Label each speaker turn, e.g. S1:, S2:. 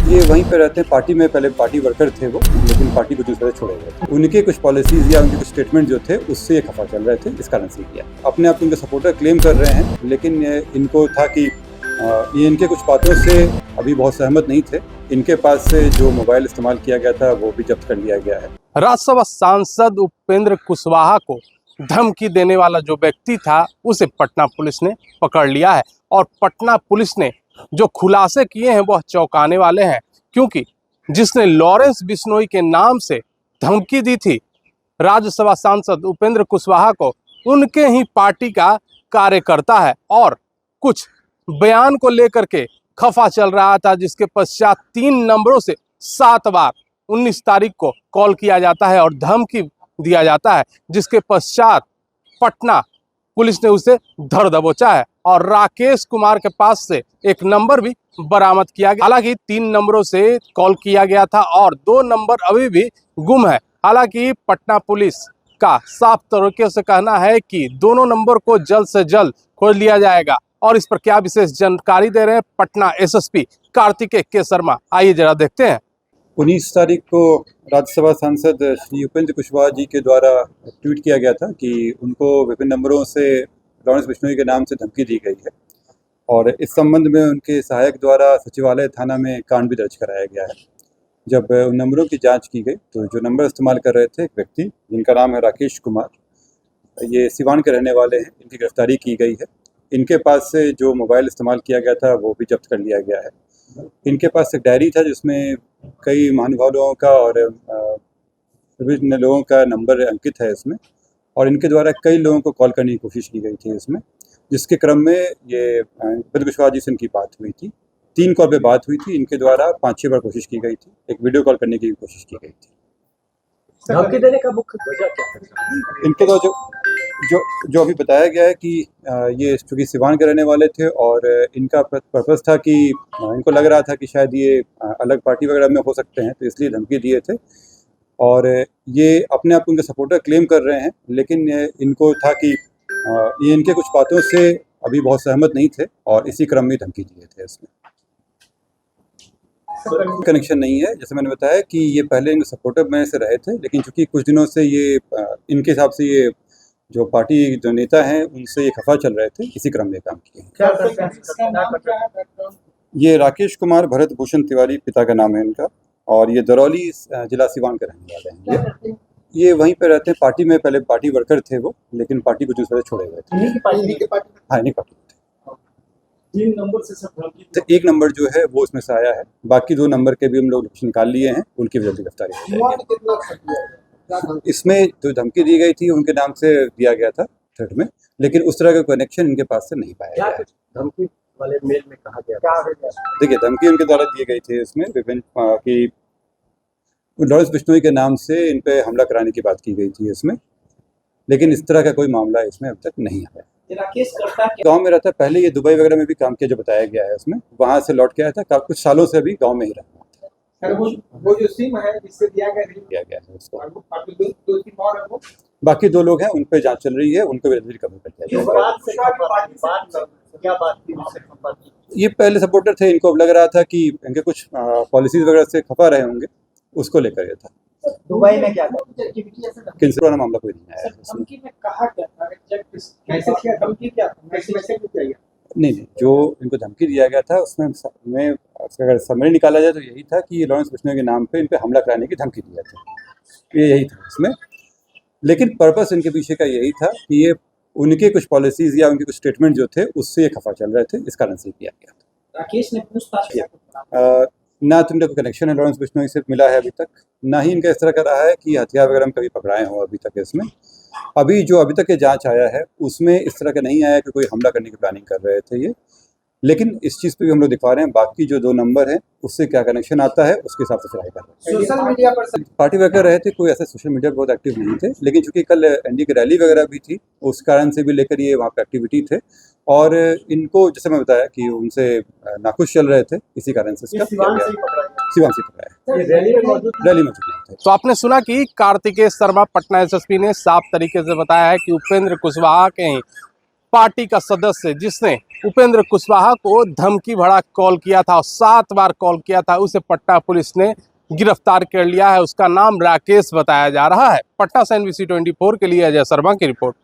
S1: ये वहीं पे रहते हैं, पार्टी में पहले पार्टी वर्कर थे वो, लेकिन पार्टी को दूसरे छोड़े गए। उनके कुछ पॉलिसीज या उनके कुछ स्टेटमेंट जो थे उससे ये खफा चल रहे थे, इस कारण से किया। अपने आप उनके सपोर्टर क्लेम कर रहे हैं, लेकिन इनको था कि ये इनके कुछ बातों से अभी बहुत सहमत नहीं थे। इनके पास से जो मोबाइल इस्तेमाल किया गया था वो भी जब्त कर लिया गया है।
S2: राज्यसभा सांसद उपेंद्र कुशवाहा को धमकी देने वाला जो व्यक्ति था उसे पटना पुलिस ने पकड़ लिया है और पटना पुलिस ने जो खुलासे किए हैं वह चौंकाने वाले हैं, क्योंकि जिसने लॉरेंस बिश्नोई के नाम से धमकी दी थी राज्यसभा सांसद उपेंद्र कुशवाहा को, उनके ही पार्टी का कार्यकर्ता है और कुछ बयान को लेकर के खफा चल रहा था, जिसके पश्चात 3 नंबरों से 7 बार 19 तारीख को कॉल किया जाता है और धमकी दिया जाता है, जिसके पश्चात पटना पुलिस ने उसे धर दबोचा है और राकेश कुमार के पास से एक नंबर भी बरामद किया गया। हालांकि 3 नंबरों से कॉल किया गया था और 2 नंबर अभी भी गुम है। हालांकि पटना पुलिस का साफ तरीके से कहना है कि दोनों नंबर को जल्द से जल्द खोज लिया जाएगा। और इस पर क्या विशेष जानकारी दे रहे हैं पटना एसएसपी कार्तिकेय के शर्मा, आइए जरा देखते हैं।
S1: 19 तारीख को राज्यसभा सांसद श्री उपेंद्र कुशवाहा जी के द्वारा ट्वीट किया गया था कि उनको विभिन्न नंबरों से लॉरेंस बिश्नोई के नाम से धमकी दी गई है और इस संबंध में उनके सहायक द्वारा सचिवालय थाना में कांड भी दर्ज कराया गया है। जब उन नंबरों की जांच की गई तो जो नंबर इस्तेमाल कर रहे थे एक व्यक्ति जिनका नाम है राकेश कुमार, ये सिवान के रहने वाले हैं, इनकी गिरफ्तारी की गई है। इनके पास से जो मोबाइल इस्तेमाल किया गया था वो भी जब्त कर लिया गया है। इनके पास एक डायरी था जिसमें कई महानुभावों का और विभिन्न लोगों का नंबर अंकित है इसमें, और इनके द्वारा कई लोगों को कॉल करने की कोशिश की गई थी इसमें, जिसके क्रम में ये उपेंद्र कुशवाहा जी से इनकी बात हुई थी। 3 कॉल पे बात हुई थी, इनके द्वारा 5-6 बार कोशिश की गई थी, एक वीडियो कॉल करने की कोशिश की गई थी।
S3: धमकी देने का मुख्य वजह क्या है?
S1: इनके द्वारा जो अभी बताया गया है कि ये चूँकि सिवान के रहने वाले थे और इनका पर्पस था कि इनको लग रहा था कि शायद ये अलग पार्टी वगैरह में हो सकते हैं, तो इसलिए धमकी दिए थे। और ये अपने आप उनके सपोर्टर क्लेम कर रहे हैं, लेकिन इनको था कि ये इनके कुछ बातों से अभी बहुत सहमत नहीं थे और इसी क्रम में धमकी दिए थे। इसमें कनेक्शन नहीं है, जैसे मैंने बताया कि ये पहले इनके सपोर्टर में से रहे थे, लेकिन चूंकि कुछ दिनों से ये इनके हिसाब से ये जो पार्टी जो नेता हैं उनसे ये खफा चल रहे थे, इसी क्रम में काम किए हैं। ये राकेश कुमार भरत भूषण तिवारी पिता का नाम है इनका, और ये दरौली जिला सिवान के रहने वाले हैं। ये वहीं पे रहते हैं, पार्टी में पहले पार्टी वर्कर थे वो, लेकिन पार्टी को दूसरे छोड़े गए थे। हाँ, नहीं पार्टी थे।
S3: 3 नंबर से सब
S1: तो 1 नंबर जो है वो उसमें से आया है, बाकी 2 नंबर के भी हम लोग निकाल लिए हैं, उनकी भी जल्दी गिरफ्तारी। इसमें जो धमकी दी गई थी उनके नाम से दिया गया था थ्रेट में, लेकिन उस तरह का कनेक्शन इनके पास से नहीं पाया गया है।
S3: धमकी वाले मेल में कहा गया
S1: देखिए, धमकी उनके द्वारा दी गई थी इसमें विभिन्न कि लॉरेंस बिश्नोई के नाम से इन पे हमला कराने की बात की गई थी इसमें, लेकिन इस तरह का कोई मामला इसमें अब तक नहीं आया।
S3: राकेश करता
S1: गाँव में रहता है, पहले ये दुबई वगैरह में भी काम किया जो बताया गया है इसमें, वहाँ से लौट के आया था, कुछ सालों से अभी गाँव में ही रहा।
S3: वो जो सिम है जिससे दिया गया
S1: है उसको, बाकी 2 लोग हैं, उन पे जांच चल रही है, उनको भी जल्दी कबूल कर दिया जाएगा। ये पहले सपोर्टर थे, इनको अब लग रहा था कि इनके कुछ पॉलिसीज वगैरह से खफा रहे होंगे, उसको लेकर ये था।
S3: दुबई में क्या
S1: किसी पुराना मामला कोई नहीं आया
S3: धमकी में कहा क्या था, कैसे किया, धमकी क्या था?
S1: नहीं, जो इनको धमकी दिया गया था उसमें अगर समरी निकाला जाए तो यही था कि लॉरेंस बिश्नोई के नाम पे इन पे हमला कराने की धमकी दिया था, ये यही था इसमें। लेकिन पर्पस इनके पीछे का यही था कि ये उनके कुछ पॉलिसीज या उनके कुछ स्टेटमेंट जो थे उससे ये खफा चल रहे थे, इस कारण से किया गया था।
S3: राकेश ने पूछताछ किया
S1: ना तो इनका कोई कनेक्शन है लॉरेंस बिश्नोई से मिला है अभी तक, ना ही इनका इस तरह का रहा है कि हथियार वगैरह में कभी पकड़ाए हों अभी तक। इसमें अभी तक ये जांच आया है उसमें इस तरह का नहीं आया कि कोई हमला करने की प्लानिंग कर रहे थे ये, लेकिन इस चीज़ पे भी हम लोग दिखा रहे हैं। बाकी जो 2 नंबर हैं उससे क्या कनेक्शन आता है उसके हिसाब से ट्राई कर रहे हैं।
S3: सोशल मीडिया पर
S1: पार्टी वर्कर रहे थे, कोई ऐसे सोशल मीडिया पर बहुत एक्टिव नहीं थे, लेकिन चूंकि कल एनडीए की रैली वगैरह भी थी उस कारण से भी लेकर ये वहाँ पर एक्टिविटी थे, और इनको जैसे मैं बताया कि उनसे नाखुश चल रहे थे, इसी कारण से इसका सिवान से पकड़ा है।
S3: रैली में मौजूद
S1: नहीं थे।
S2: तो आपने सुना कि कार्तिकेय शर्मा पटना एसएसपी ने साफ तरीके से बताया है कि उपेंद्र कुशवाहा के ही पार्टी का सदस्य जिसने उपेंद्र कुशवाहा को धमकी भरा कॉल किया था और 7 बार कॉल किया था, उसे पटना पुलिस ने गिरफ्तार कर लिया है। उसका नाम राकेश बताया जा रहा है। पटना से NBC 24 के लिए अजय शर्मा की रिपोर्ट।